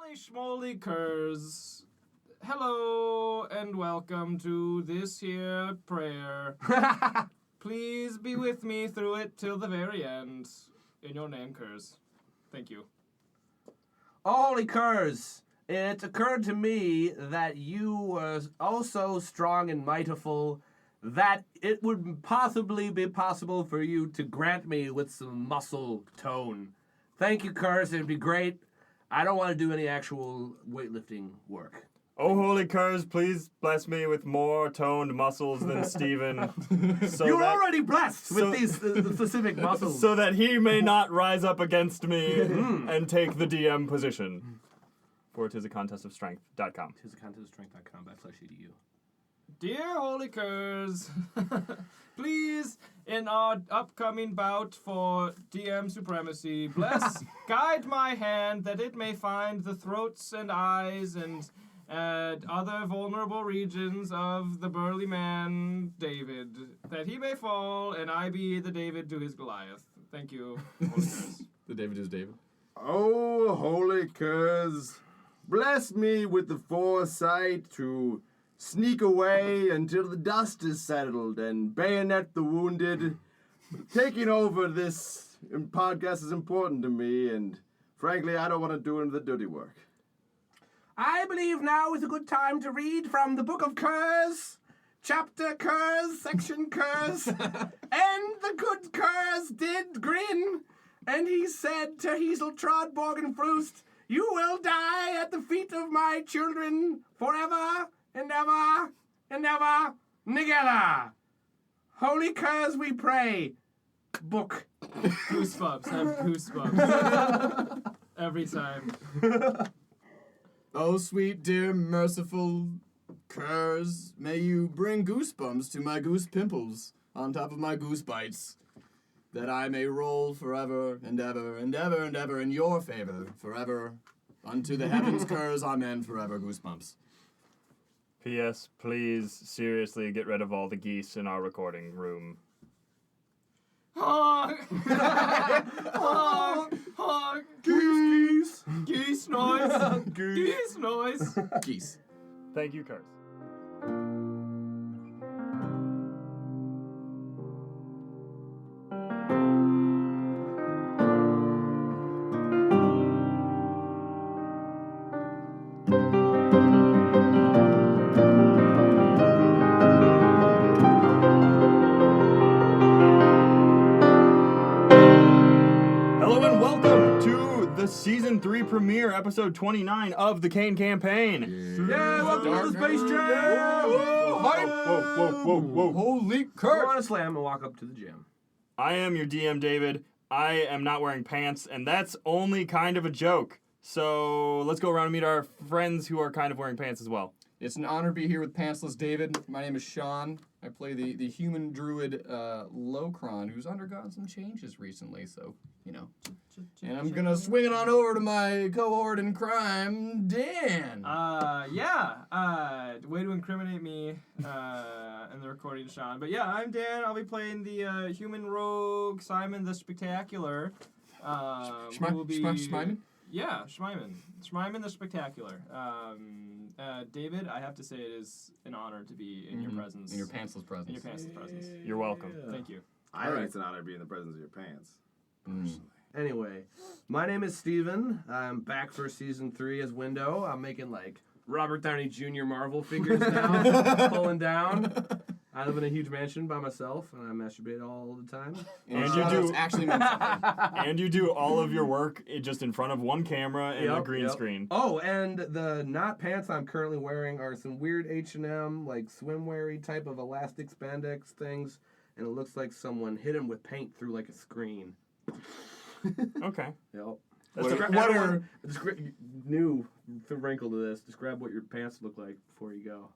Holy schmoly curs. Hello and welcome to this here prayer. Please be with me through it till the very end. In your name, curs. Thank you. Holy curs! It occurred to me that you were also strong and mightiful, that it would possibly be possible for you to grant me with some muscle tone. Thank you, curs. It'd be great. I don't want to do any actual weightlifting work. Oh, holy curs, please bless me with more toned muscles than Steven. You're already blessed with these specific muscles. So that he may not rise up against me and take the DM position. For 'tis a contest of strength.com. 'Tis a contest of strength.com /EDU. Dear holy curs, please, in our upcoming bout for DM supremacy, guide my hand that it may find the throats and eyes and other vulnerable regions of the burly man, David, that he may fall and I be the David to his Goliath. Thank you, holy curs. The David is David. Oh, holy curs, bless me with the foresight to sneak away until the dust is settled and bayonet the wounded. Taking over this podcast is important to me, and frankly, I don't want to do any of the dirty work. I believe now is a good time to read from the Book of Curs, chapter Curs, section Curs. And the good Curs did grin, and he said to Hazeltrod Borgenfrust, "You will die at the feet of my children forever and ever and ever together. Holy Curs, we pray." Book. Goosebumps. I have goosebumps. Every time. Oh, sweet, dear, merciful curs, may you bring goosebumps to my goose pimples on top of my goose bites, that I may roll forever and ever and ever and ever in your favor, forever unto the heavens, curs, amen, forever, goosebumps. P.S. Please, seriously, get rid of all the geese in our recording room. Honk! Honk! Honk! Geese! Geese noise! Geese noise! Geese. Thank you, curs. Season 3 premiere, episode 29 of the Kain campaign. Yeah, welcome to the Space Jam! Whoa. Holy Go curs! on a slam and walk up to the gym. I am your DM, David. I am not wearing pants, and that's only kind of a joke. So let's go around and meet our friends who are kind of wearing pants as well. It's an honor to be here with Pantsless David. My name is Sean. I play the human druid Locron, who's undergone some changes recently, so, you know. And I'm gonna swing it on over to my cohort in crime, Dan. Way to incriminate me in the recording, Sean. But yeah, I'm Dan. I'll be playing the human rogue Simon the Spectacular. Schmeiman? Yeah, Schmeiman the Spectacular. David, I have to say it is an honor to be in your presence. In your pantsless presence. In your pantsless presence. You're welcome. Thank you. I think it's an honor to be in the presence of your pants. Anyway, my name is Steven. I'm back for season 3 as Window. I'm making like Robert Downey Jr. Marvel figures now, pulling down. I live in a huge mansion by myself, and I masturbate all the time. And you do actually meant something. And you do all of your work just in front of one camera and a green screen. Oh, and the not pants I'm currently wearing are some weird H&M, like swimwear-y type of elastic spandex things, and it looks like someone hit him with paint through like a screen. Okay. Yep. New wrinkle to this. Describe what your pants look like before you go.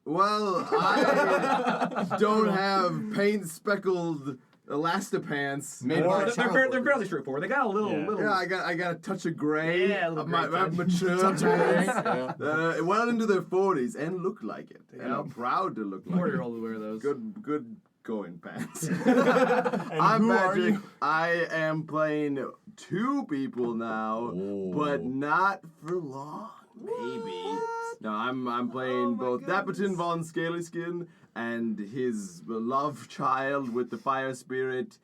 Well, I don't have paint-speckled elastipants. They're fairly straightforward. They got a little. Yeah, I got a touch of gray. Yeah, a little my gray touch. mature gray. Well into their 40s and look like it. And I'm proud to look like it. 4-year-old will wear those. Good going pants. And I'm who are Patrick. you? I am playing 2 people now, but not for long. Maybe. No, I'm playing both Dapperton von Scalyskin and his love child with the fire spirit,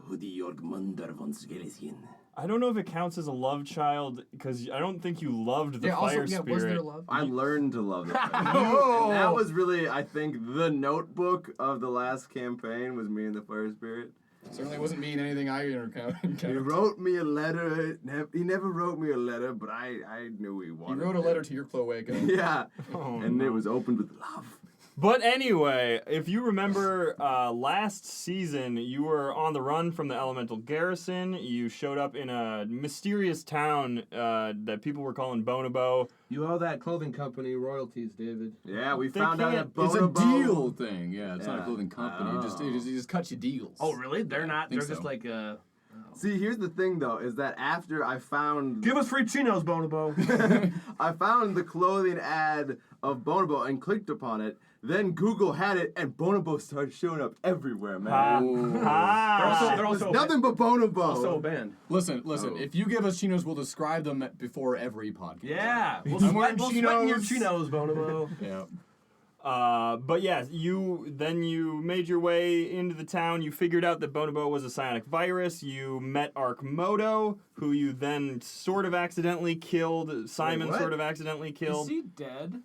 Hoodie Jorgmunder von Scalyskin. I don't know if it counts as a love child because I don't think you loved the fire spirit. Was there love? I learned to love the fire. Oh. And that was really, I think, the notebook of the last campaign was me and the fire spirit. Certainly wasn't me in anything I He encountered. wrote me a letter. He never wrote me a letter, but I knew he He wanted wrote a it. letter to your cloaca. Yeah, Oh, and no. it was opened with love. But anyway, if you remember last season, you were on the run from the Elemental Garrison. You showed up in a mysterious town that people were calling Bonobo. You owe that clothing company royalties, David. Yeah, we They found out can't- that It's a Bonobo. deal thing. Yeah, it's not a Yeah. clothing company. It just cuts you deals. Oh, really? They're not. They're think just so. like See, here's the thing, though, is that after I found Give us free chinos, Bonobo. I found the clothing ad of Bonobo and clicked upon it. Then Google had it, and Bonobo started showing up everywhere, man. Ha! They're also Nothing but Bonobo. also a band. Listen. Oh. If you give us chinos, we'll describe them before every podcast. Yeah, we'll I'm sweat, wearing we'll sweat in your chinos. chinos, Bonobo. Yeah. But yeah, you made your way into the town. You figured out that Bonobo was a psionic virus. You met Arcmodo, who you then sort of accidentally killed. Simon what? sort of accidentally Is killed. he dead?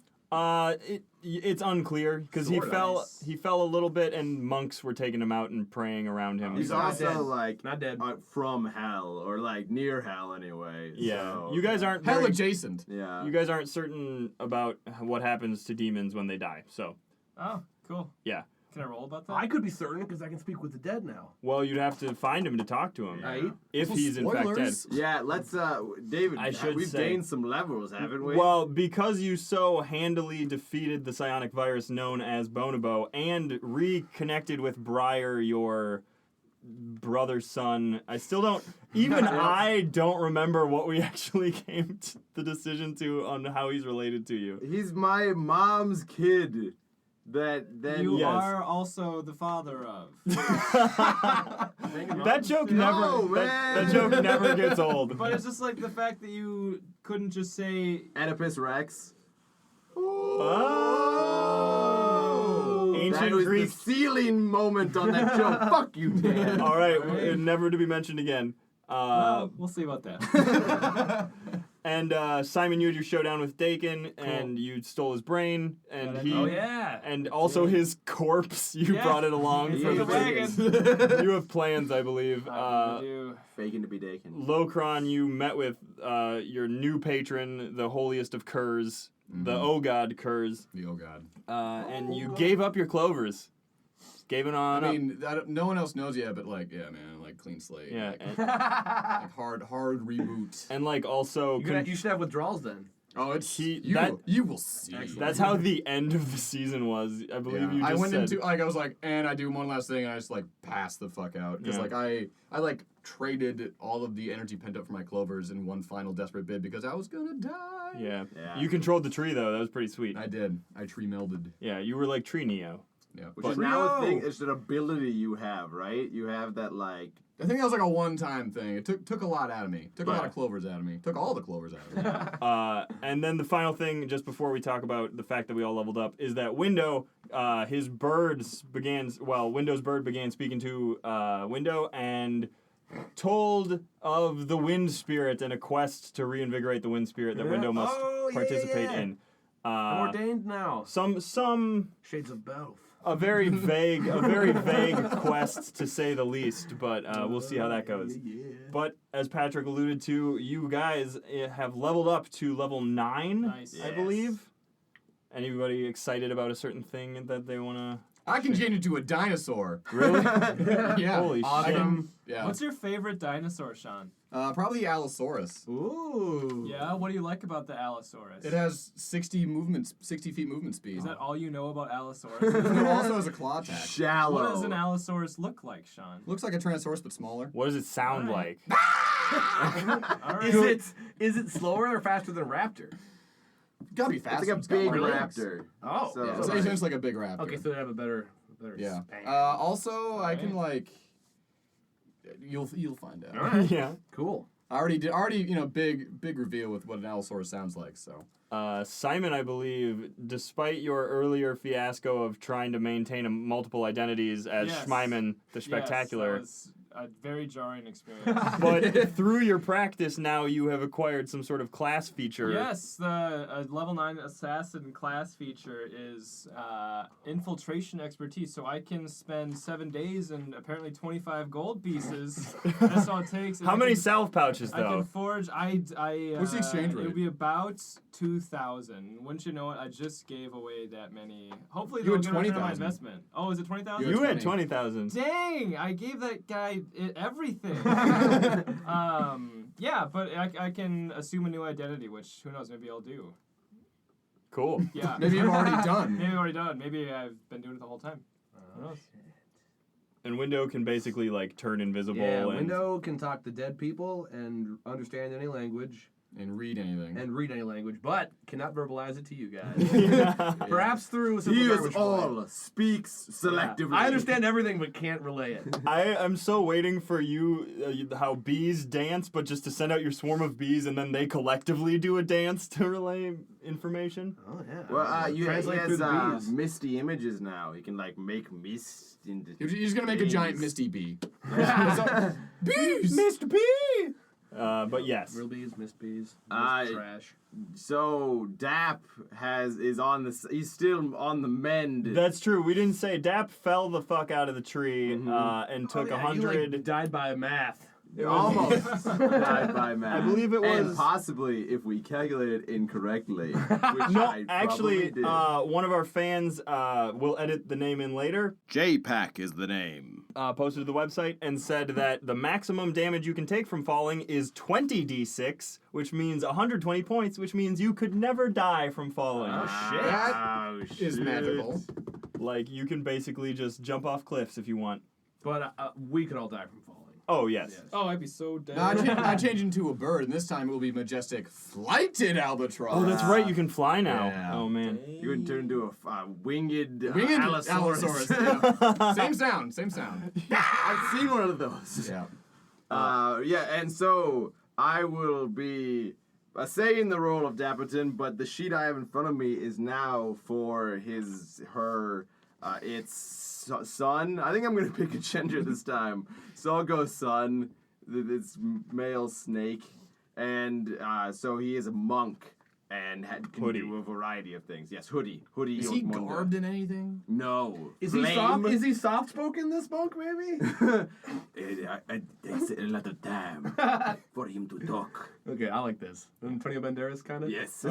It's unclear because he Sorta. fell. He fell a little bit, and monks were taking him out and praying around him. He's not also dead. like Not dead. from hell or like near hell anyway. Yeah, so, you guys aren't Hell very, adjacent. Yeah. you guys aren't certain about what happens to demons when they die. So Oh, cool. yeah, Can I roll about that? I could be certain because I can speak with the dead now. well, you'd have to find him to talk to him Right? if he's in fact dead. Spoilers. Yeah, let's David, I should we've say- gained some levels, haven't we? Well, because you so handily defeated the psionic virus known as Bonobo and reconnected with Briar, your brother's son, I still don't. Even I don't remember what we actually came to the decision to on how he's related to you. He's my mom's kid. That then You Yes. are also the father of. That joke No, never. That man. joke never gets old. But it's just like the fact that you couldn't just say. Oedipus Rex. Oh. That Ancient was Greek. the ceiling moment on that joke. Fuck you, Dan. All right, never to be mentioned again. We'll see about that. And Simon, you had your showdown with Dakin, and you stole his brain, and he, Oh yeah. and also his corpse. You Yeah. brought it along Yeah, for the wagon. You have plans, I believe. Faking to be Dakin. Locron, you met with your new patron, the holiest of curs, the God Curs, Oh God. and you gave up your clovers. Gave it on I mean, no one else knows yet, but like, yeah, man, like clean slate. up. Yeah, Like, and, like hard reboot. and like also, You should have withdrawals then. Oh, it's He- you. that- You will see. that's how the end of the season was. I believe you just I went said. into like I was like, and I do one last thing, and I just like passed the fuck out because Yeah. like I like traded all of the energy pent up for my clovers in one final desperate bid because I was gonna die. Yeah. Yeah. You controlled the tree though. That was pretty sweet. I did. I tree melded. Yeah, you were like Tree Neo. Yeah. Which But- is now a thing. It's an ability you have, right? You have that like. I think that was like a one-time thing. It took a lot out of me. Took a Yeah. lot of clovers out of me. Took all the clovers out of me. And then the final thing, just before we talk about the fact that we all leveled up, is that Window, Window's bird began speaking to Window and told of the wind spirit and a quest to reinvigorate the wind spirit that Window must participate in. I'm ordained now. Some Shades of both. a very vague quest to say the least, but we'll see how that goes. But as Patrick alluded to, you guys have leveled up to level 9, Nice. I believe. Anybody excited about a certain thing that they want to? I can change into a dinosaur. Really? Yeah. Holy I shit. can- yeah. What's your favorite dinosaur, Sean? Probably Allosaurus. Ooh. Yeah, what do you like about the Allosaurus? It has 60 feet movement speed. Is that all you know about Allosaurus? It also has a claw attack. Shallow. What does an Allosaurus look like, Sean? Looks like a Tyrannosaurus but smaller. What does it sound Alright. like? All right. Is it slower or faster than a raptor? Gotta be It's faster. like a it's got big more legs. raptor. Oh. So, Yeah, it's like, essentially like a big raptor. Okay, so they have a better They're Yeah. spam. Also, I can like. You'll find out. All right. Yeah. Cool. I already big reveal with what an Allosaurus sounds like. So. Simon, I believe, despite your earlier fiasco of trying to maintain multiple identities as Yes. Schmeiman the Spectacular, Yes, that was a very jarring experience. but through your practice now you have acquired some sort of class feature. Yes, the level 9 assassin class feature is infiltration expertise, so I can spend 7 days and apparently 25 gold pieces. That's all it takes. and How I many can- salve pouches, I can though? forge. What's the exchange rate? It would be about 2,000. Wouldn't you know it? I just gave away that many. Hopefully, You they'll had get a return on my 20,000. investment. Oh, is it 20,000? You had 20. 20,000. Dang! I gave that guy everything. Yeah, but I can assume a new identity, which who knows? Maybe I'll do. Cool. Yeah. Maybe you've already done. Maybe I've already done. Maybe I've been doing it the whole time. Who knows? And Window can basically like turn invisible. Yeah, and Window can talk to dead people and understand any language And read anything. and read any language, but cannot verbalize it to you guys. Yeah. Perhaps through a simple He garbage is relay. all speaks selectively. I understand everything, but can't relay it. I am so waiting for how bees dance, but just to send out your swarm of bees and then they collectively do a dance to relay information. Oh yeah. Well, he translate through has the bees. misty images now. He can like make mist into. You're just gonna make a giant bees. misty bee. Bees! Mr. B! But yes. Real bees, mist bees, I- trash. So Dap is on the. He's still on the mend. That's true. We didn't say Dap fell the fuck out of the tree and took Oh, yeah, 100. You, like, died by math. Almost died by man. I believe it And was- possibly, if we calculated incorrectly. Which No, I actually, probably did. one of our fans will edit the name in later. JPack is the name. Posted to the website and said that the maximum damage you can take from falling is 20d6, which means 120 points, which means you could never die from falling. Oh, shit. Is magical. Like, you can basically just jump off cliffs if you want. But we could all die from falling. Oh, yes. Oh, I'd be so dead. I change into a bird, and this time it will be majestic flighted albatross. Oh, that's right. You can fly now. Yeah. Oh, man. You would turn into a winged, Winged Allosaurus. Allosaurus. Yeah. Same sound. I've seen one of those. Yeah. Yeah, and so I will be saying the role of Dapperton, but the sheet I have in front of me is now for its son. I think I'm gonna pick a gender this time, so I'll go son. It's male snake, and so he is a monk and can Hoodie. do a variety of things. Yes, hoodie. Is he garbed in anything? No. Is he soft? Is he soft spoken? This monk, maybe? It takes a lot of time for him to talk. Okay, I like this. Antonio Banderas, kind of. Yes.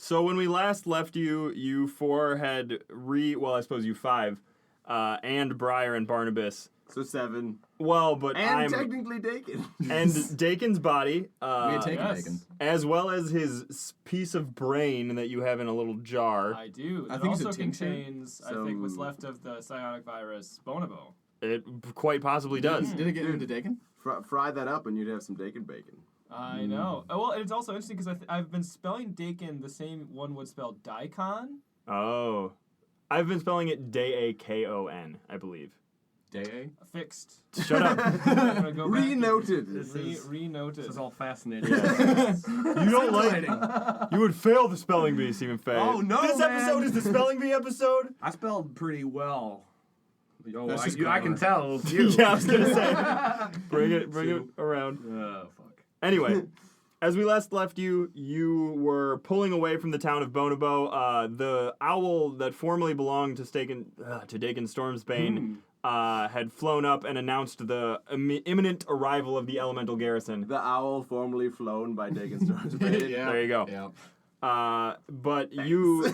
So when we last left you, you four had well, I suppose you five, and Briar and Barnabas. So 7. Well, but And technically Dakin. and Dakin's body, We had taken yes. bacon. as well as his piece of brain that you have in a little jar. I do. I It think it's a also tincture. contains, I think, what's left of the psionic virus, Bonobo. It quite possibly does. Did it get into Dakin? Fry that up and you'd have some Dakin bacon. I know. Oh, well, it's also interesting because I've been spelling Dakin the same one would spell Daikon. Oh, I've been spelling it Dakon, I believe. Day Fixed. Shut up. I'm gonna go back and Renoted. Re-noted. This is all fascinating. You don't like. You would fail the spelling bee, Stephen Fay. Oh, no, This man. episode is the spelling bee episode. I spelled pretty well. Oh, That's just I can grammar. tell. It's you. Yeah, I was gonna say. Bring it around. Oh, fuck. Anyway, as we last left you, you were pulling away from the town of Bonobo. The owl that formerly belonged to Dakin Stormsbane had flown up and announced the imminent arrival of the elemental garrison. The owl formerly flown by Dakin Stormsbane. Yeah. There you go. Yeah. But you,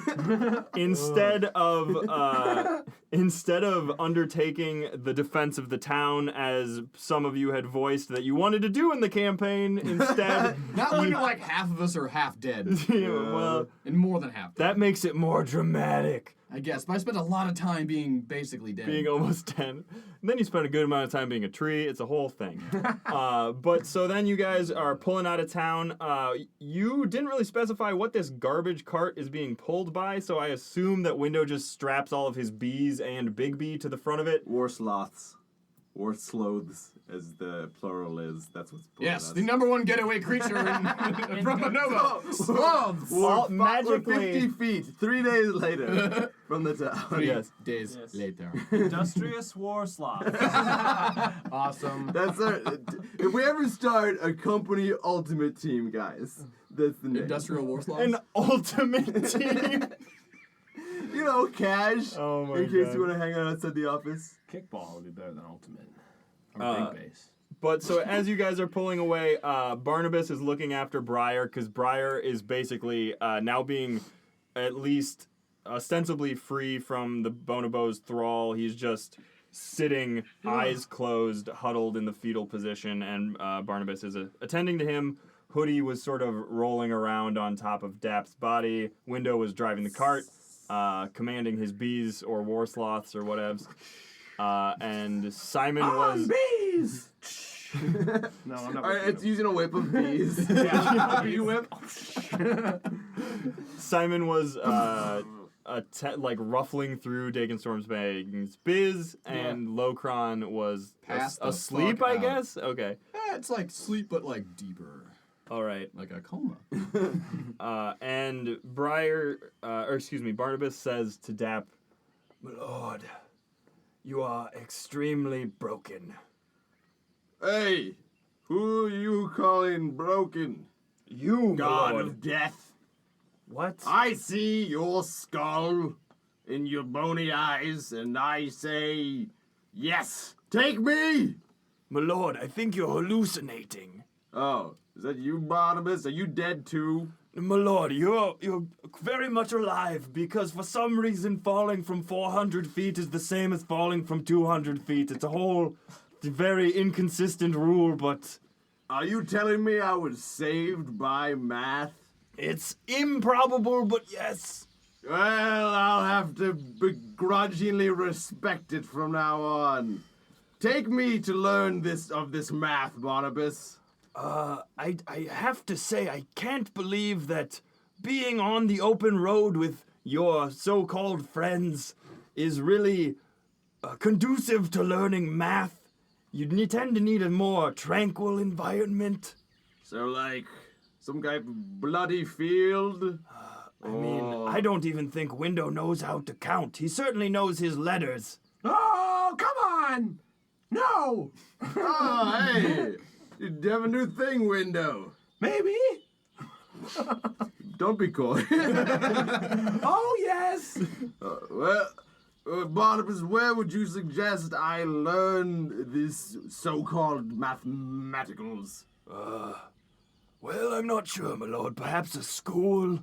instead of undertaking the defense of the town, as some of you had voiced that you wanted to do in the campaign, instead, Not when like half of us are half dead. well, And more than half dead. that makes it more dramatic. I guess, but I spent a lot of time being basically dead. Being almost 10. And then you spend a good amount of time being a tree. It's a whole thing. But so then you guys are pulling out of town. You didn't really specify what this garbage cart is being pulled by, so I assume that Window just straps all of his bees and Bigby to the front of it. War sloths. War sloths, as the plural is. That's what's pulling Yes, us. the number one getaway creature from Bonobo. Sloths. Well, We're magically- 50 feet, 3 days later from the town. Yes. Days Yes. later. Industrious war sloth. Awesome. That's our. If we ever start a company ultimate team, guys, that's the name. Industrial war sloths. An ultimate team. You know, cash. Oh my in case God. you want to hang out outside the office. Kickball would be better than ultimate. Uh, Or big base. But so as you guys are pulling away, Barnabas is looking after Briar because Briar is basically now being at least ostensibly free from the Bonobo's thrall. He's just sitting, eyes closed, huddled in the fetal position, and Barnabas is attending to him. Hoodie was sort of rolling around on top of Dap's body. Window was driving the cart, commanding his bees or war sloths or whatevs. And Simon was... bees! No, I'm not. All right, it's using a whip of bees. Yeah, bee whip. Simon was like ruffling through Dagenstorm's bag's biz, and Locron was Passed the asleep, fuck I out. guess? Okay. It's like sleep, but like deeper. All right. Like a coma. And Barnabas says to Dap, "My lord, you are extremely broken. Hey, who are you calling broken? You, God my lord." of death. What? I see your skull in your bony eyes, and I say, yes, take me! My lord, I think you're hallucinating. Oh, is that you, Barnabas? Are you dead too? My lord, you're very much alive because for some reason falling from 400 feet is the same as falling from 200 feet. It's a whole very inconsistent rule, but Are you telling me I was saved by math? it's improbable, but yes. Well, I'll have to begrudgingly respect it from now on. Take me to learn this math, Barnabas. I have to say, I can't believe that being on the open road with your so-called friends is really conducive to learning math. You tend to need a more tranquil environment. So, like, some kind of bloody field? I mean, I don't even think Window knows how to count. He certainly knows his letters. Oh, come on! No! Oh, hey! You have a new thing, Window. Maybe? Don't be coy. Oh, yes! Barnabas, where would you suggest I learn this so-called mathematicals? Well, I'm not sure, my lord. Perhaps a school?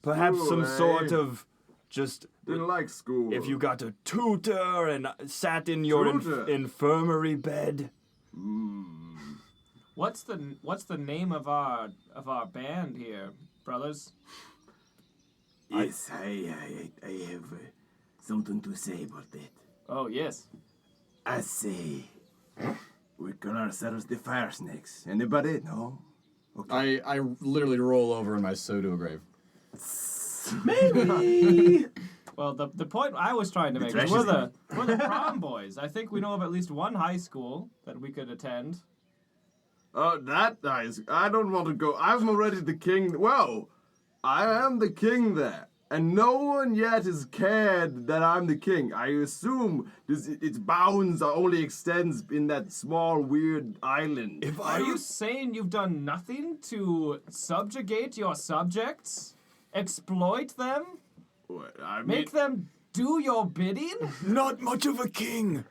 Perhaps School, some eh? sort of just... Didn't like school. If you got a tutor and sat in your Tutor? infirmary bed. What's the name of our band here, brothers? Yes, I have something to say about that. Oh yes. I say we call ourselves the Fire Snakes. Anybody? No? Okay. I literally roll over in my pseudo grave. Maybe! Well, the point I was trying to make is we're the Prom Boys. I think we know of at least one high school that we could attend. Oh, that nice. I don't want to go. I'm already the king. Well, I am the king there. And no one yet has cared that I'm the king. I assume its bounds only extends in that small, weird island. Are you saying you've done nothing to subjugate your subjects? Exploit them? What, I mean, Make them do your bidding? Not much of a king.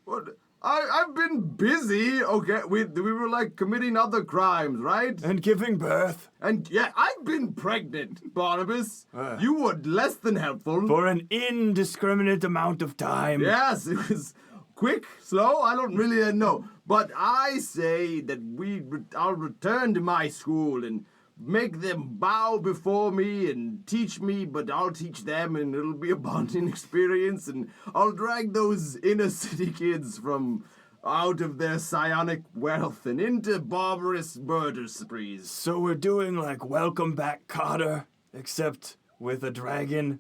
what? I've been busy. Okay, we were like committing other crimes, right? And giving birth. And yeah, I've been pregnant, Barnabas. You were less than helpful. For an indiscriminate amount of time. Yes, it was quick, slow. I don't really know, but I say that I'll return to my school and make them bow before me and teach me, but I'll teach them, and it'll be a bonding experience, and I'll drag those inner city kids from out of their psionic wealth and into barbarous murder sprees. So we're doing like Welcome Back, Kotter, except with a dragon.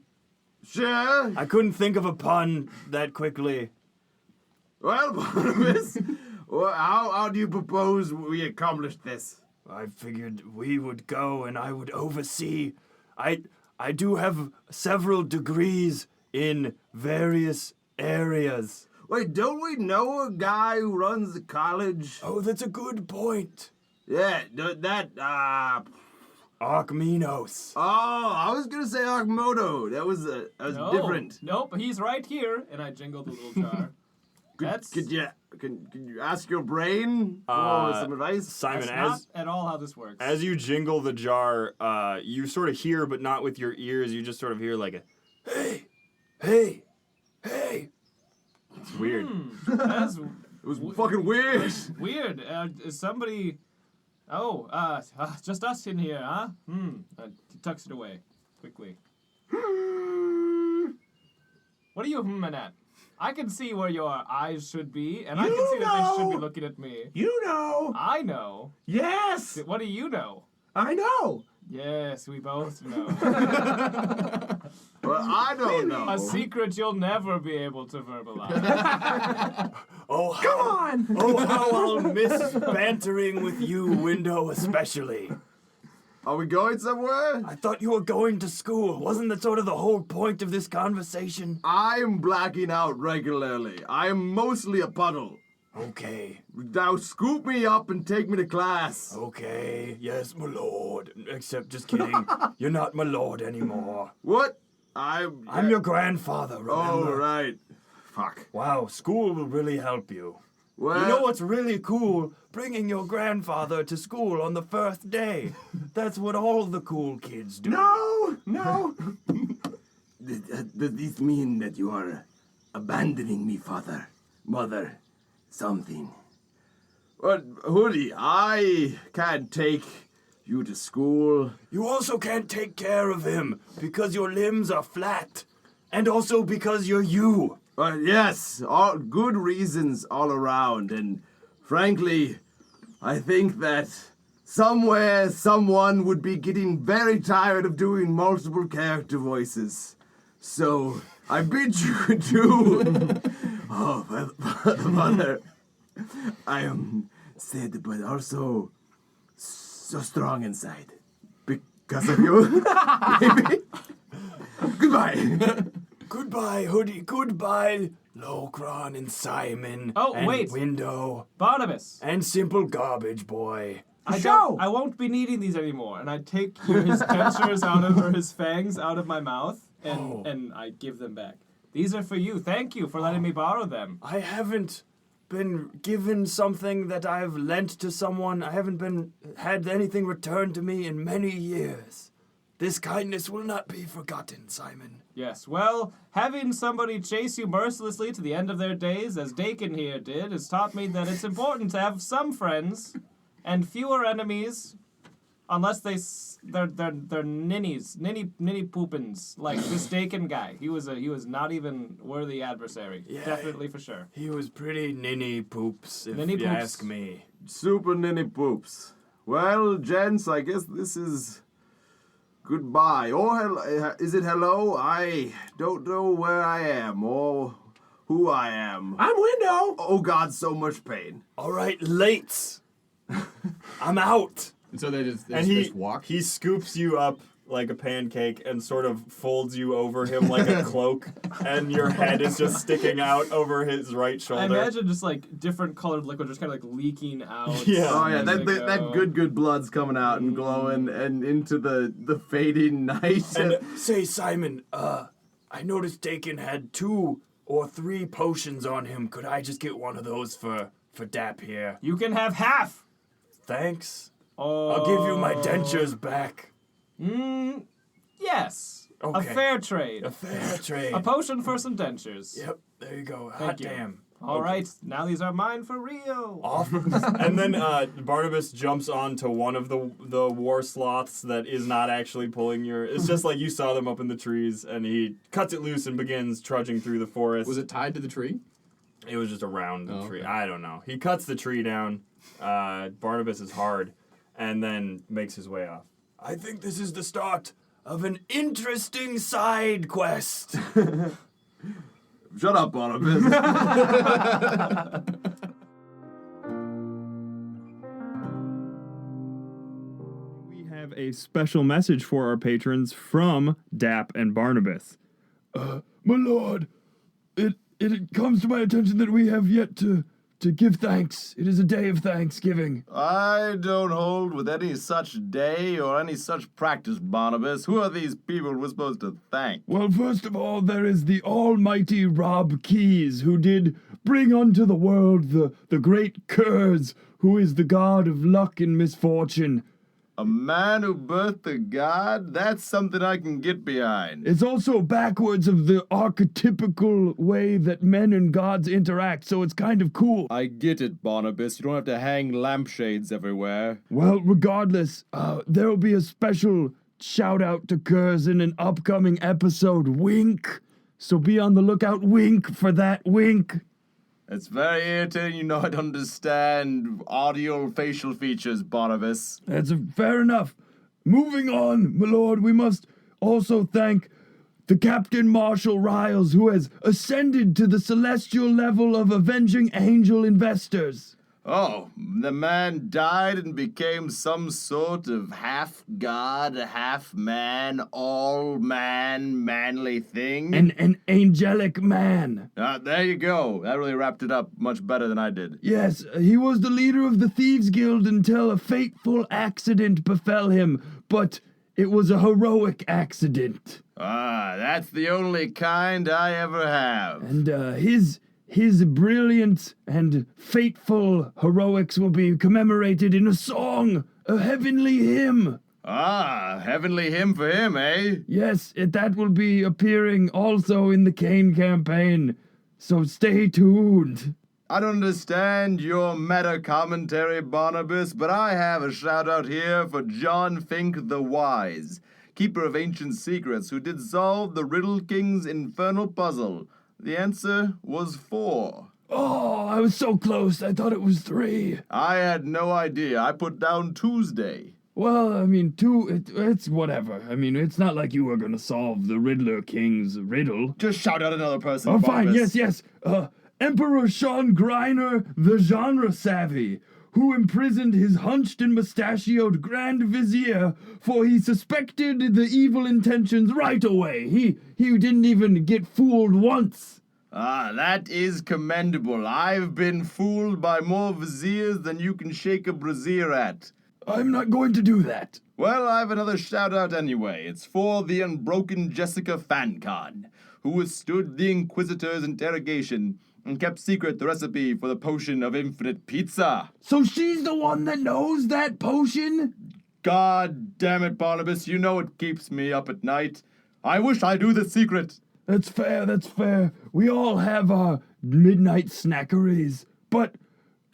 Sure. I couldn't think of a pun that quickly. Well, Barnabas, how do you propose we accomplish this? I figured we would go and I would oversee. I do have several degrees in various areas. Wait, don't we know a guy who runs the college? Oh, that's a good point. Yeah, Archmenos. Oh, I was gonna say Archmoto. That was different. Nope, he's right here. And I jingled the little jar. Could you ask your brain for some advice? Simon, That's not at all how this works. as you jingle the jar, you sort of hear, but not with your ears. You just sort of hear like a, hey, hey, hey. It's weird. That's It was fucking weird. weird. Is somebody... Oh, just us in here, huh? He tucks it away quickly. What are you humming at? I can see where your eyes should be, and I can see that they should be looking at me. You know. I know. Yes. What do you know? I know. Yes, we both know. Well, I don't know. A secret you'll never be able to verbalize. Oh, Come on. oh, how I'll miss bantering with you, Window, especially. Are we going somewhere? I thought you were going to school. Wasn't that sort of the whole point of this conversation? I'm blacking out regularly. I'm mostly a puddle. Okay, Now scoop me up and take me to class. okay, yes, my lord. Except, just kidding. You're not my lord anymore. What? I'm your grandfather, remember? Oh, right. Fuck. Wow, school will really help you. Well, You know what's really cool? Bringing your grandfather to school on the first day. That's what all the cool kids do. No. Does this mean that you are abandoning me, father, mother, something? Well, Hoodie, I can't take you to school. You also can't take care of him because your limbs are flat. And also because you're you. Yes, all good reasons all around, and frankly, I think that somewhere someone would be getting very tired of doing multiple character voices. So I bid you adieu. Oh, mother, I am sad, but also so strong inside because of you. Maybe. Goodbye. Goodbye, Hoodie. Goodbye, Locron and Simon. Oh, and wait. Window. Barnabas. And Simple Garbage Boy. I won't be needing these anymore. And I take his dentures or his fangs out of my mouth, and I give them back. These are for you. Thank you for letting me borrow them. I haven't been given something that I've lent to someone. I haven't had anything returned to me in many years. This kindness will not be forgotten, Simon. Yes, well, having somebody chase you mercilessly to the end of their days, as Dakin here did, has taught me that it's important to have some friends and fewer enemies, unless they're ninnies, ninny poopins, like this Dakin guy. He was not even worthy adversary. Yeah, Definitely for sure. He was pretty ninny poops, if Ninny you poops. ask me. Super ninny poops. Well, gents, I guess this is goodbye. Or is it hello? I don't know where I am or who I am. I'm Window. Oh God, so much pain. All right, lates. I'm out. And so they just And he walk. he scoops you up like a pancake and sort of folds you over him like a cloak, and your head is just sticking out over his right shoulder. I imagine just like different colored liquid just kind of like leaking out. Yeah. Oh yeah, as that they that go. good blood's coming out and glowing and into the fading night. And say, Simon, I noticed Dakin had 2 or 3 potions on him. Could I just get one of those for Dap here? You can have half. Thanks. Oh. I'll give you my dentures back. Yes. Okay. A fair trade. A fair trade. A potion for some dentures. Yep, there you go. Thank Hot you. damn. All right, now these are mine for real. Off. And then Barnabas jumps onto one of the war sloths that is not actually pulling your... It's just like you saw them up in the trees, and he cuts it loose and begins trudging through the forest. Was it tied to the tree? It was just around the tree. Okay. I don't know. He cuts the tree down. Barnabas is hard, and then makes his way off. I think this is the start of an interesting side quest. Shut up, Barnabas. We have a special message for our patrons from Dapp and Barnabas. My lord, it comes to my attention that we have yet to give thanks. It is a day of thanksgiving. I don't hold with any such day or any such practice, Barnabas. Who are these people we're supposed to thank? Well, first of all, there is the almighty Rob Keyes, who did bring unto the world the great Kurz, who is the god of luck and misfortune. A man who birthed a god? That's something I can get behind. It's also backwards of the archetypical way that men and gods interact, so it's kind of cool. I get it, Barnabas. You don't have to hang lampshades everywhere. Well, regardless, there will be a special shout-out to Kurz in an upcoming episode, Wink. So be on the lookout, Wink, for that wink. It's very irritating. You know I don't understand audio facial features, Barnabas. That's fair enough. Moving on, my lord, we must also thank the Captain Marshall Riles, who has ascended to the celestial level of avenging angel investors. Oh, the man died and became some sort of half-god, half-man, all-man, manly thing? An angelic man. There you go. That really wrapped it up much better than I did. Yes, he was the leader of the Thieves Guild until a fateful accident befell him, but it was a heroic accident. That's the only kind I ever have. And his brilliant and fateful heroics will be commemorated in a song, a heavenly hymn. Heavenly hymn for him, eh? Yes, that will be appearing also in the Kain campaign, so stay tuned. I don't understand your meta commentary, Barnabas, but I have a shout out here for John Fink the Wise, keeper of ancient secrets, who did solve the Riddle King's infernal puzzle. The answer was 4. Oh, I was so close. I thought it was 3. I had no idea. I put down Tuesday. Well, I mean, 2, it's whatever. I mean, it's not like you were gonna solve the Riddler King's riddle. Just shout out another person, Oh, fine, Barnabas. yes. Emperor Sean Greiner, the genre savvy, who imprisoned his hunched and mustachioed Grand Vizier, for he suspected the evil intentions right away. He didn't even get fooled once. That is commendable. I've been fooled by more viziers than you can shake a brazier at. I'm not going to do that. Well, I have another shout-out anyway. It's for the unbroken Jessica Fancon, who withstood the Inquisitor's interrogation and kept secret the recipe for the potion of infinite pizza. So she's the one that knows that potion? God damn it, Barnabas, you know it keeps me up at night. I wish I knew the secret. That's fair. We all have our midnight snackeries. But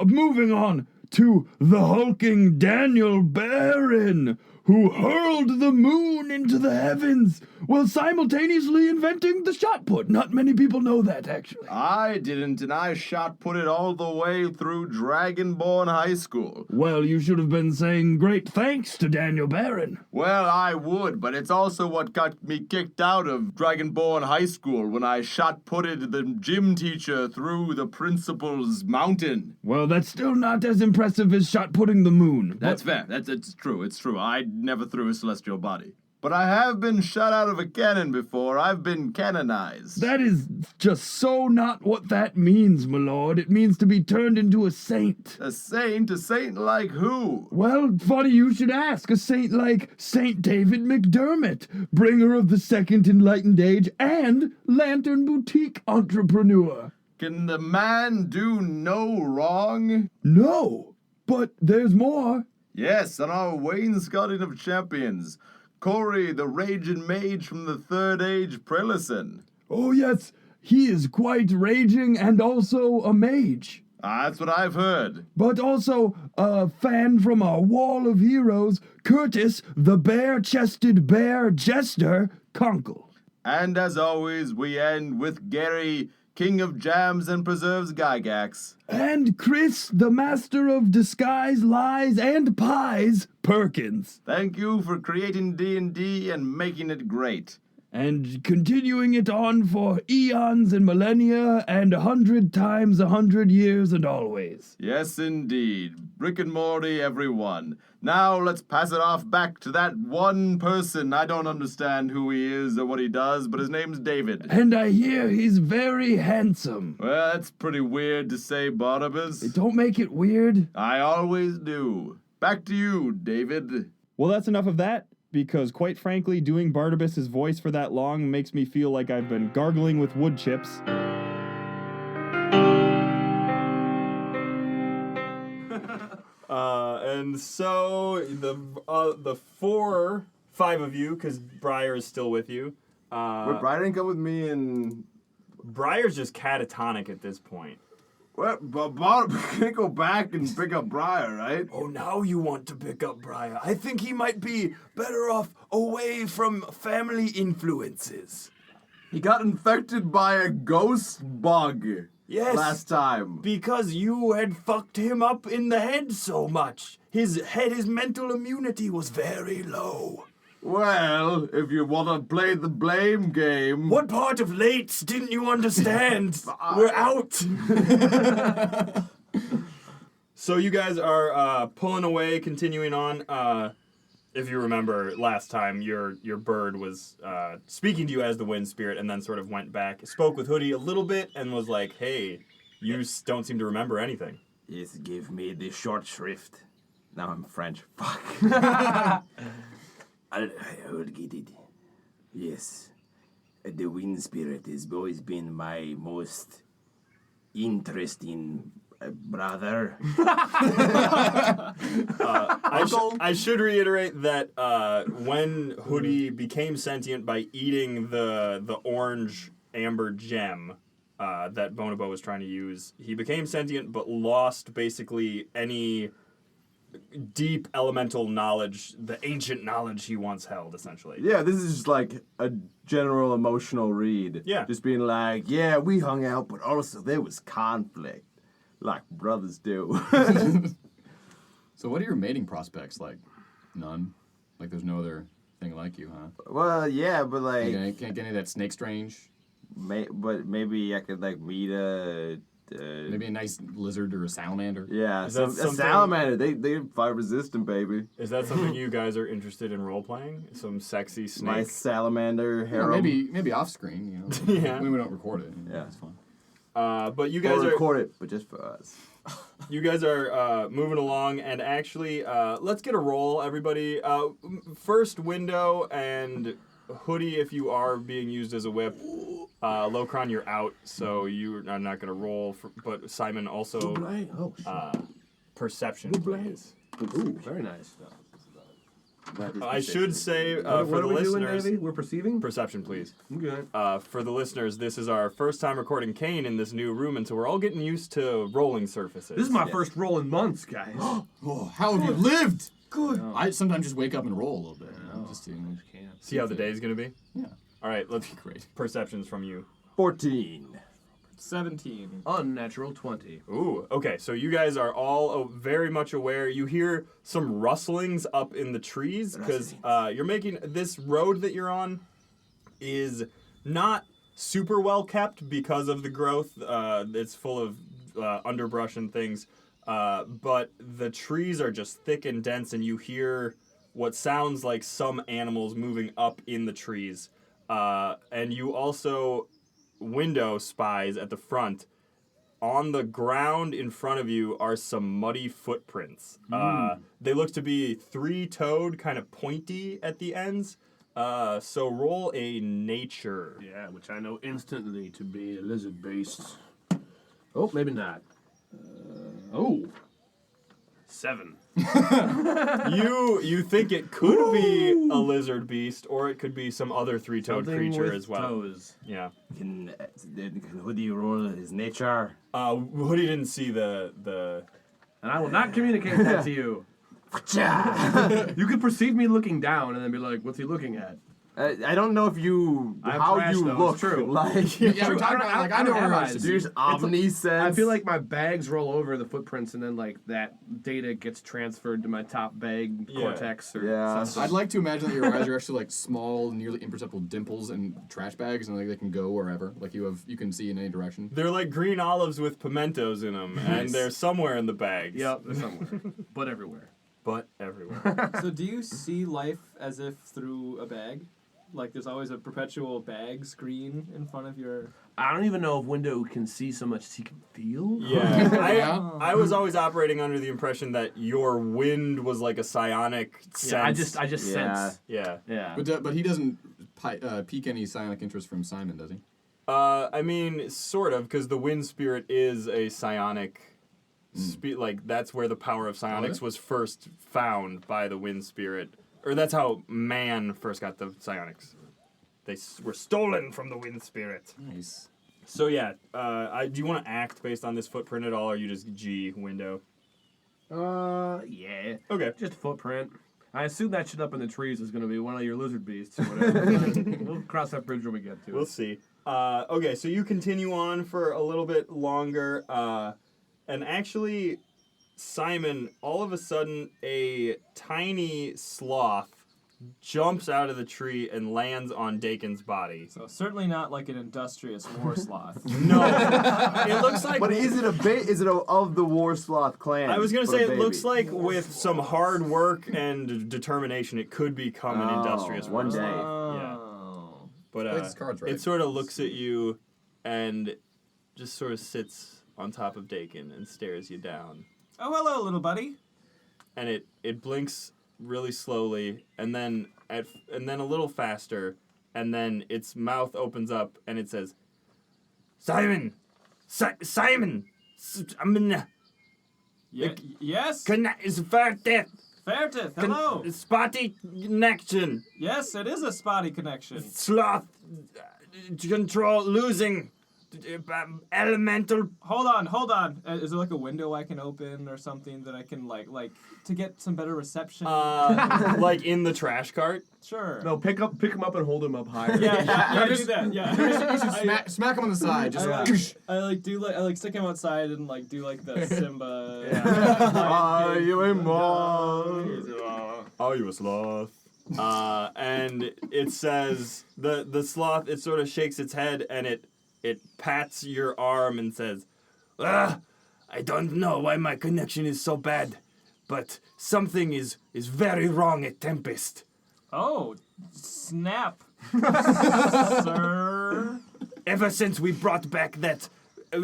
moving on to the hulking Daniel Barron, who hurled the moon into the heavens while simultaneously inventing the shot put. Not many people know that, actually. I didn't, and I shot put it all the way through Dragonborn High School. Well, you should have been saying great thanks to Daniel Barron. Well, I would, but it's also what got me kicked out of Dragonborn High School when I shot putted the gym teacher through the principal's mountain. Well, that's still not as impressive as shot putting the moon. That's fair. It's true. I never threw a celestial body. But I have been shot out of a cannon before. I've been canonized. That is just so not what that means, my lord. It means to be turned into a saint. A saint? A saint like who? Well, funny you should ask. A saint like Saint David McDermott, bringer of the Second Enlightened Age and Lantern Boutique entrepreneur. Can the man do no wrong? No, but there's more. Yes, on our wainscoting of champions. Corey, the raging mage from the Third Age Prelison. Oh, yes. he is quite raging and also a mage. That's what I've heard. But also a fan from our Wall of Heroes, Curtis, the bare-chested bear jester, Conkle. And as always, we end with Gary, King of Jams and Preserves Gygax. And Chris, the master of disguise, lies, and pies, Perkins. Thank you for creating D&D and making it great. And continuing it on for eons and millennia and 100 times 100 years and always. Yes, indeed. Rick and Morty, everyone. Now let's pass it off back to that one person. I don't understand who he is or what he does, but his name's David. And I hear he's very handsome. Well, that's pretty weird to say, Barnabas. Don't make it weird. I always do. Back to you, David. Well, that's enough of that, because quite frankly, doing Barnabas's voice for that long makes me feel like I've been gargling with wood chips. And so the 5 of you, because Briar is still with you. But Brian didn't come with me and... Briar's just catatonic at this point. Well, but can't go back and pick up Briar, right? Oh, now you want to pick up Briar. I think he might be better off away from family influences. He got infected by a ghost bug. Yes. Last time. Because you had fucked him up in the head so much. His mental immunity was very low. Well, if you want to play the blame game... What part of Lates didn't you understand? We're out. So you guys are pulling away, continuing on. If you remember last time, your bird was speaking to you as the wind spirit, and then sort of went back, spoke with Hoodie a little bit, and was like, "Hey, you don't seem to remember anything." Yes, give me the short shrift. Now I'm French. Fuck. I would get it. Yes. The wind spirit has always been my most interesting brother. I should reiterate that when Hoodie became sentient by eating the orange amber gem that Bonobo was trying to use, he became sentient but lost basically any deep elemental knowledge, the ancient knowledge he once held, essentially. Yeah, this is just like a general emotional read. Yeah. Just being like, yeah, we hung out, but also there was conflict. Like brothers do. So what are your mating prospects like? None? Like there's no other thing like you, huh? Well, yeah, but like... You can't get any of that snake strange? but maybe I could like meet a... Maybe a nice lizard or a salamander? Yeah, Is that a something- salamander. They're fire resistant, baby. Is that something you guys are interested in role playing? Some sexy snake? Nice salamander, Yeah, harem. maybe off screen, you know. Yeah. We don't record it. Yeah. It's fun. But you guys Or are record it, but just for us. moving along, and actually, let's get a roll, everybody. First window and Hoodie, if you are being used as a whip. Locron, you're out, so you are not going to roll. But Simon also perception, please. Ooh, very nice. I should say What for are the we doing, listeners, Davey? We're perceiving? perception, please. Okay. For the listeners, this is our first time recording Kain in this new room, and so we're all getting used to rolling surfaces. This is my first roll in months, guys. Oh, how have you lived? Good. I sometimes just wake up and roll a little bit. You know, just to See how the day's gonna be? Yeah. All right, let's Great. perceptions from you. 14. 17. Unnatural 20. Ooh, okay, so you guys are all very much aware. You hear some rustlings up in the trees because you're making this road that you're on is not super well kept because of the growth. It's full of underbrush and things, but the trees are just thick and dense, and you hear what sounds like some animals moving up in the trees. And you also window spies at the front. On the ground in front of you are some muddy footprints. They look to be three-toed, kind of pointy at the ends. So roll a nature. Yeah, which I know instantly to be a lizard-based. Oh, maybe not. 7. You think it could be a lizard beast, or it could be some other three-toed Something creature with as well. toes. Yeah. Can Hoodie roll his nature? Woody didn't see the. And I will not communicate that to you. You could perceive me looking down and then be like, what's he looking at? I don't know if you I'm how trash, you though, look it's true. like. Yeah, we're talking about, like, I know don't have where eyes. There's omniscience. I feel like my bags roll over the footprints and then like that data gets transferred to my top bag cortex or Yeah. something. I'd like to imagine that your eyes are actually like small, nearly imperceptible dimples and trash bags, and like they can go wherever. Like you can see in any direction. They're like green olives with pimentos in them, and they're somewhere in the bags. Yep, they're somewhere. But everywhere. But everywhere. So do you see life as if through a bag? Like there's always a perpetual bag screen in front of your... I don't even know if Window can see so much as he can feel. Yeah. I was always operating under the impression that your wind was like a psionic sense. Yeah, I just sense. Yeah. Yeah. But he doesn't pique any psionic interest from Simon, does he? I mean, sort of, because the wind spirit is a psionic... like, that's where the power of psionics was first found by the wind spirit. Or that's how man first got the psionics. They were stolen from the wind spirit. Nice. So yeah, do you want to act based on this footprint at all, or are you just G window? Yeah. Okay. Just a footprint. I assume that shit up in the trees is going to be one of your lizard beasts or whatever. We'll cross that bridge when we get to it. We'll see. Okay, so you continue on for a little bit longer, and actually, Simon, all of a sudden, a tiny sloth jumps out of the tree and lands on Dakin's body. So certainly not like an industrious war sloth. No, it looks like. But is it of the War Sloth clan? I was gonna but say a it looks baby? like with some hard work and determination, it could become an industrious one war day. sloth. Yeah. Oh. But Plays his cards right. it sort of looks at you and just sort of sits on top of Dakin and stares you down. Oh, hello, little buddy. And it blinks really slowly and then a little faster, and then its mouth opens up and it says, Simon! Simon! Yes? Is Fairtith! Fairtith, hello. Spotty connection! Yes, it is a spotty connection. Sloth control losing elemental. Hold on. Is there like a window I can open or something that I can like to get some better reception? Like in the trash cart. Sure. No, pick him up and hold him up higher. Yeah, do that. Yeah. You should smack him on the side. Just I stick him outside and like do like the Simba. Are you a moth? Are you a sloth? And it says the sloth. It sort of shakes its head and it pats your arm and says, I don't know why my connection is so bad, but something is very wrong at Tempest. Oh, snap, sir. Ever since we brought back that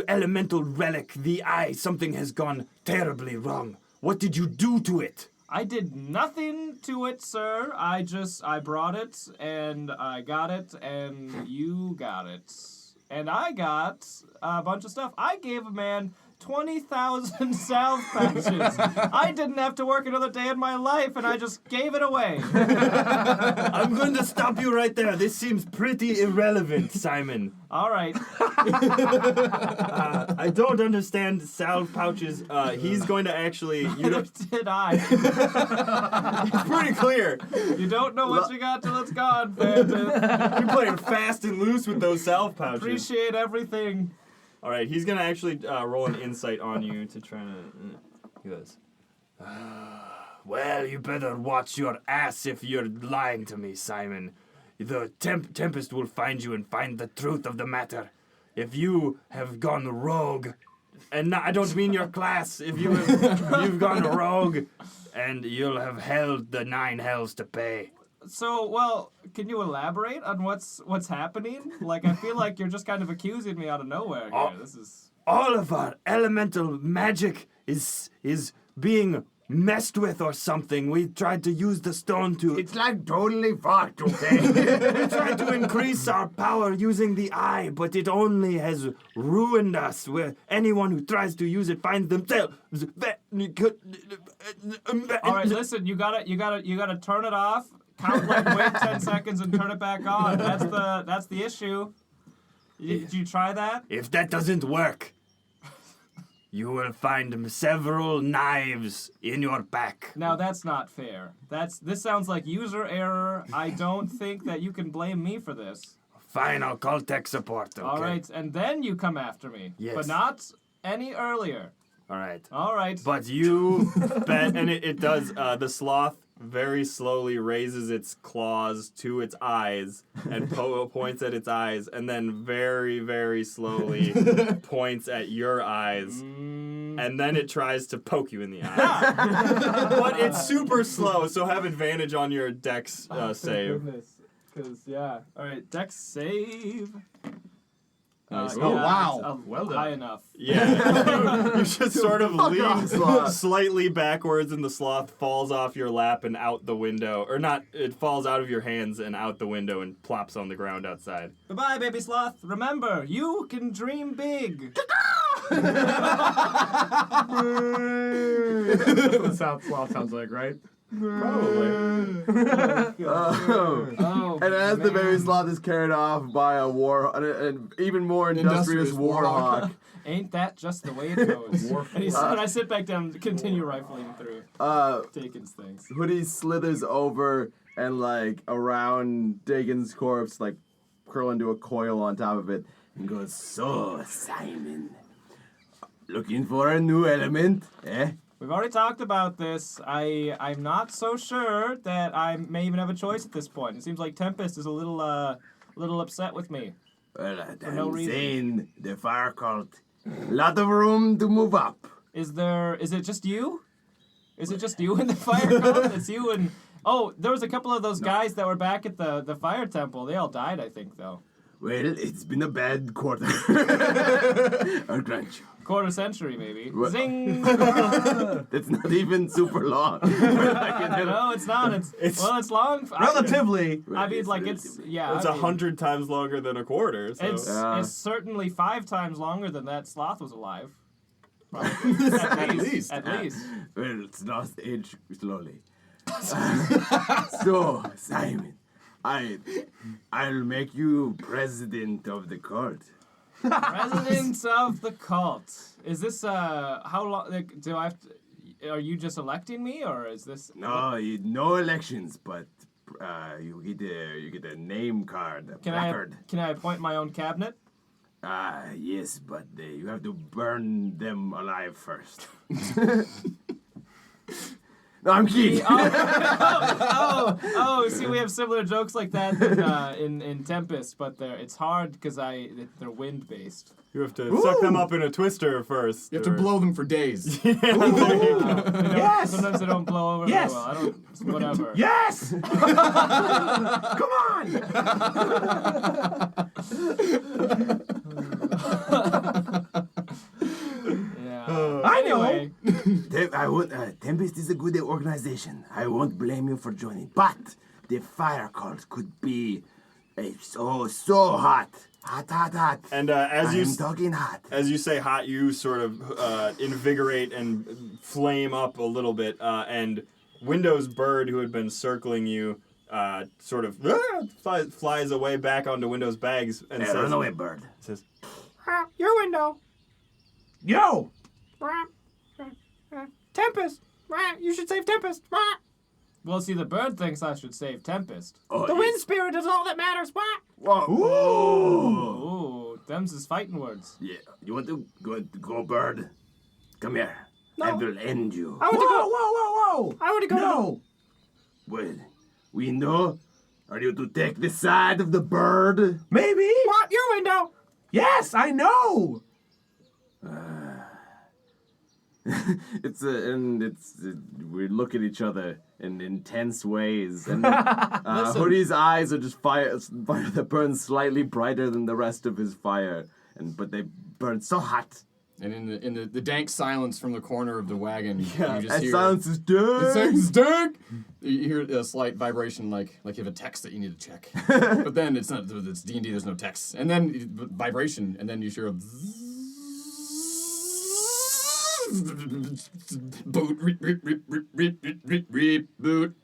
elemental relic, the eye, something has gone terribly wrong. What did you do to it? I did nothing to it, sir. I brought it and I got it and you got it. And I got a bunch of stuff. I gave a man 20,000 salve pouches. I didn't have to work another day in my life, and I just gave it away. I'm going to stop you right there. This seems pretty irrelevant, Simon. All right. I don't understand salve pouches. He's going to actually... Did I? It's pretty clear. You don't know what you got till it's gone, Phantom. You're playing fast and loose with those salve pouches. Appreciate everything. All right, he's going to actually roll an insight on you to try to... He goes, well, you better watch your ass if you're lying to me, Simon. The Tempest will find you and find the truth of the matter. If you have gone rogue, and I don't mean your class, if you've gone rogue, and you'll have held the 9 hells to pay. So, well, can you elaborate on what's happening? Like, I feel like you're just kind of accusing me out of nowhere here. This is... All of our elemental magic is being messed with or something. We tried to use the stone to... It's like totally fucked, okay? We tried to increase our power using the eye, but it only has ruined us. Where anyone who tries to use it finds themselves... All right, listen. You gotta turn it off. Count wait 10 seconds and turn it back on. That's the issue. Did you try that? If that doesn't work, you will find several knives in your back. Now that's not fair. This sounds like user error. I don't think that you can blame me for this. Fine, I'll call tech support, okay? All right, and then you come after me. Yes. But not any earlier. All right. All right. But you bet, and it does. The sloth very slowly raises its claws to its eyes and points at its eyes, and then very, very slowly points at your eyes, and then it tries to poke you in the eye. But it's super slow, so have advantage on your dex save. Because, yeah. All right, dex save. Nice. Oh, wow. It's, Well done. high enough. Yeah, you just sort of Fuck lean off, sloth. slightly backwards, and the sloth falls off your lap and out the window, or not? It falls out of your hands and out the window and plops on the ground outside. Goodbye, baby sloth. Remember, you can dream big. That's how sloth sounds like, right? Probably. Oh, And as the man. baby sloth is carried off by an even more industrious warhawk, Ain't that just the way it goes? And I sit back down to continue rifling through Dakin's things. Hoodie slithers over and like around Dagon's corpse, like curl into a coil on top of it, and goes, "So, Simon, looking for a new element, eh?" We've already talked about this. I'm not so sure that I may even have a choice at this point. It seems like Tempest is a little upset with me. Well, For no I'm reason. saying the fire cult, lot of room to move up. Is it just you? Is it just you in the fire cult? It's you and... Oh, there was a couple of those guys that were back at the fire temple. They all died, I think, though. Well, it's been a bad quarter. I'll grant you. Quarter century, maybe. What? Zing! That's not even super long. No, it's not. It's long. Relatively. I mean, like, it's... Yeah, It's I mean, 100 times longer than a quarter. So. It's certainly 5 times longer than that sloth was alive. Probably. At least. At least. Well, it's not age slowly. So, Simon, I'll make you president of the cult. President of the cult. Is this how long? Like, do I have to? Are you just electing me, or is this? No, no elections, but you get a name card, a placard. Can I appoint my own cabinet? Yes, but you have to burn them alive first. No, I'm kidding. See, we have similar jokes like that in Tempest, but it's hard because they're wind based. You have to suck them up in a twister first. You have to blow them for days. Yes! Sometimes they don't blow over Yes! very well. I don't. Whatever. Yes! Come on! Yeah. I know. Anyway, Tempest is a good organization. I won't blame you for joining. But the fire cult could be so hot. Hot. And as I'm talking hot. you say hot, you sort of invigorate and flame up a little bit. And Window's bird, who had been circling you, sort of flies away back onto Window's bags and says, Run away, bird. says, your window. Yo! Tempest. You should save Tempest. Well, see, the bird thinks I should save Tempest. Oh, The yes. wind spirit is all that matters. Whoa. Ooh, them's his fighting words. Yeah, you want to go, bird? Come here. I will end you. I want to go. Whoa! I want to go. No! Well, window, are you to take the side of the bird? Maybe? What? Your window. Yes, I know! We look at each other in intense ways, and Hoodie's eyes are just fire that burn slightly brighter than the rest of his fire, but they burn so hot. And in the dank silence from the corner of the wagon, you just That hear... silence is It dead. says Dirk! You hear a slight vibration like you have a text that you need to check. But then it's not, it's D&D, there's no text. And then vibration, and then you hear a boot, reboot.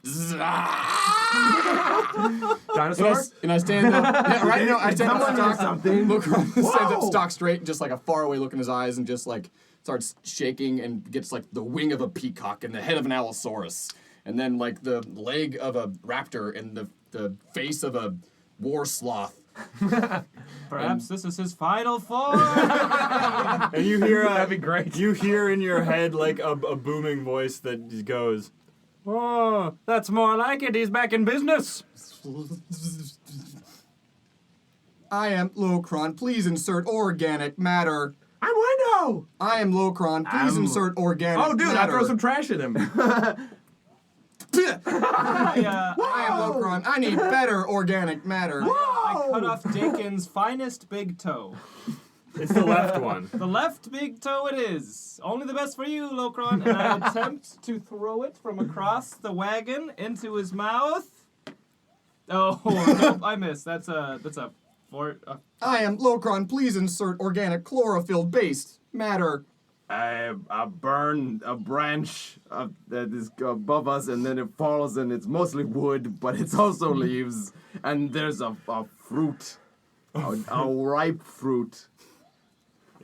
Dinosaur? And I stand up. Yeah, right? No, I stand up Someone stock. something. Look around, stands up stock straight, just like a faraway look in his eyes, and just like starts shaking and gets like the wing of a peacock and the head of an allosaurus. And then like the leg of a raptor and the face of a war sloth. Perhaps this is his final form. And you hear That'd be great. You hear in your head like a booming voice that goes, "Oh, that's more like it. He's back in business." I am Locron. Please insert organic matter. I'm Window! I am Locron. Please insert organic matter. Oh, dude, I throw some trash at him. I am Locron. I need better organic matter. I cut off Dakin's finest big toe. It's the left one. The left big toe it is. Only the best for you, Locron. And I attempt to throw it from across the wagon into his mouth. Oh, nope, I missed. That's a four. I am Locron. Please insert organic chlorophyll-based matter. I burn a branch that is above us, and then it falls, and it's mostly wood, but it's also leaves. And there's a fruit, a ripe fruit.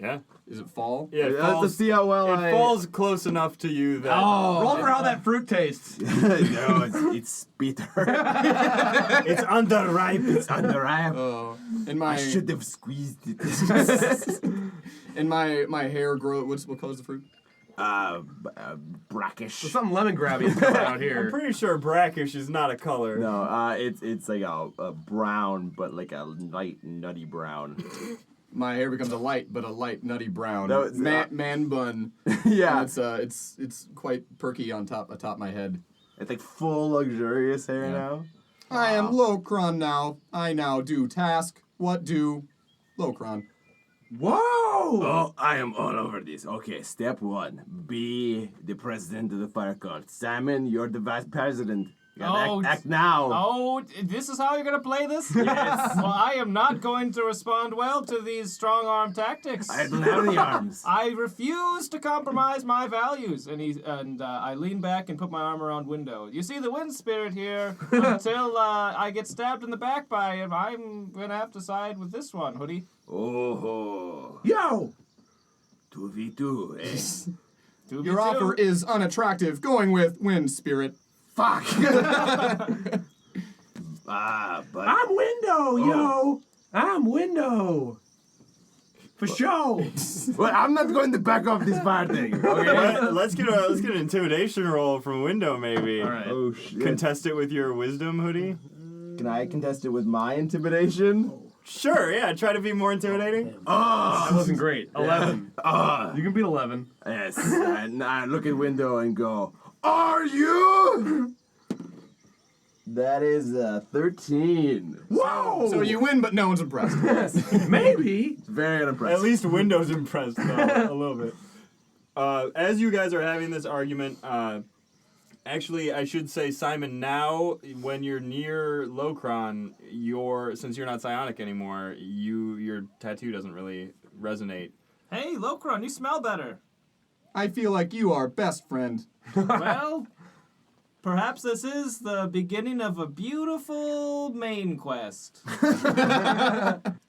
Yeah. Is it fall? Yeah. It Let's falls, see how well it falls close enough to you that. Roll for how that fruit tastes. No, it's bitter. It's underripe. It's Underripe. Oh, and my I should have squeezed it. and my hair grow. What color is the fruit? Brackish. So something lemon grabby is coming out I'm here. pretty sure brackish is not a color. No, it's like a brown, but like a light nutty brown. My hair becomes a light nutty brown. That was- man bun. Yeah, And it's quite perky on top my head. it's like full luxurious hair Yeah. now. I am Locron now. I now do task. What do Locron? Whoa! Oh, I am all over this. Okay, step 1. Be the president of the fire cult. Simon, you're the vice president. You gotta Oh, act now. Oh, this is how you're gonna play this? Yes. Well, I am not going to respond well to these strong arm tactics. I don't have any arms. I refuse to compromise my values. And I lean back and put my arm around Window. You see the wind spirit here. Until I get stabbed in the back by him, I'm gonna have to side with this one, Hoodie. Oh, Yo! 2v2, eh? 2v2. Your offer is unattractive. Going with wind spirit. Fuck! But I'm Window, yo! I'm Window! For sure! well, I'm not going to back off this fire thing. Okay. Let's get an intimidation roll from Window, maybe. All right. Oh shit! Contest it with your wisdom, Hoodie. Can I contest it with my intimidation? Sure. Yeah. Try to be more intimidating. That wasn't great. 11. You can beat 11. Yes. And I look at Window and go, "Are you?" That is 13. Whoa! So you win, but no one's impressed. Maybe. It's very unimpressive. At least Window's impressed though, a little bit. As you guys are having this argument, actually, I should say, Simon. Now, when you're near Locron, since you're not psionic anymore, your tattoo doesn't really resonate. Hey, Locron, you smell better. I feel like you are best friend. Well, perhaps this is the beginning of a beautiful main quest.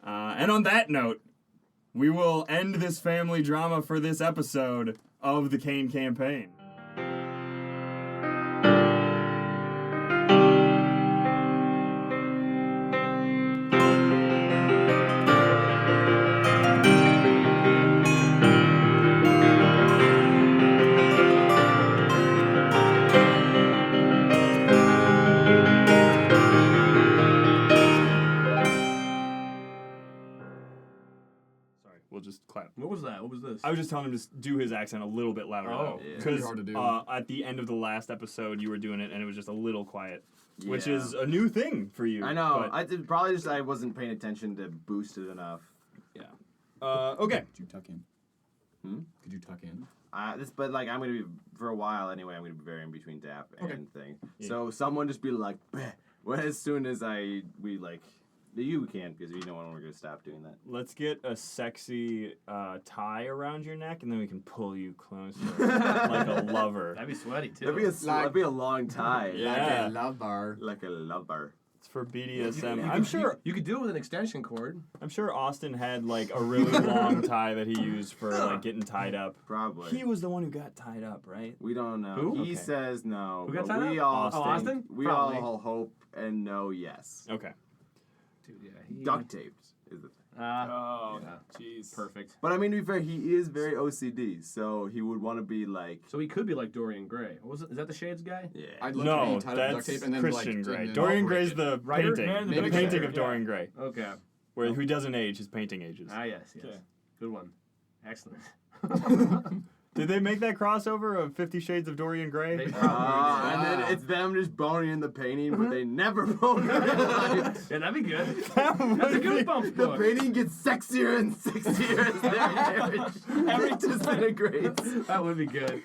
And on that note, we will end this family drama for this episode of the Kain campaign. We'll just clap. What was that? What was this? I was just telling him to do his accent a little bit louder, Oh, though. yeah. It's pretty Because hard to do. at the end of the last episode, you were doing it, and it was just a little quiet, which Yeah. is a new thing for you. I know. but- I did probably just I wasn't paying attention to boost it enough. okay. Did you tuck in? Could you tuck in? But like I'm gonna be for a while anyway. I'm gonna be varying between Dap and thing. Yeah. So someone just be like, "Bleh." Well, as soon as we like, you can because you know when we're gonna stop doing that. Let's get a sexy tie around your neck, and then we can pull you closer like a lover. That'd be sweaty too. That'd be a long tie. Yeah. Like a love bar. Like a lover. It's for BDSM. You I'm could- sure. you could do it with an extension cord. I'm sure Austin had like a really long tie that he used for like getting tied up. Probably. He was the one who got tied up, right? We don't know. Who? He Okay. says no. Who got but tied we up? all Austin. think- Austin? We Probably. all hope and know yes. Okay. Dude, yeah. Duct taped is the thing. Oh, Yeah. jeez. Perfect. But I mean, to be fair, he is very OCD, so he would want to be like. So he could be like Dorian Gray. What was it? Is that the Shades guy? Yeah. I'd love to No, be tied up with duct that's tape and then Christian like, Grey. and then Dorian break Gray's it. the Writer? painting. Man in the The picture. painting of Yeah. Dorian Gray. Okay. Where who doesn't age, his painting ages. Ah, yes. Okay. Good one. Excellent. Did they make that crossover of 50 Shades of Dorian Gray? They probably And then it's them just boning in the painting, but they never bone in real life. Yeah, that'd be good. That would That's a be- Goosebumps The book. painting gets sexier and sexier as their marriage disintegrates. That would be good.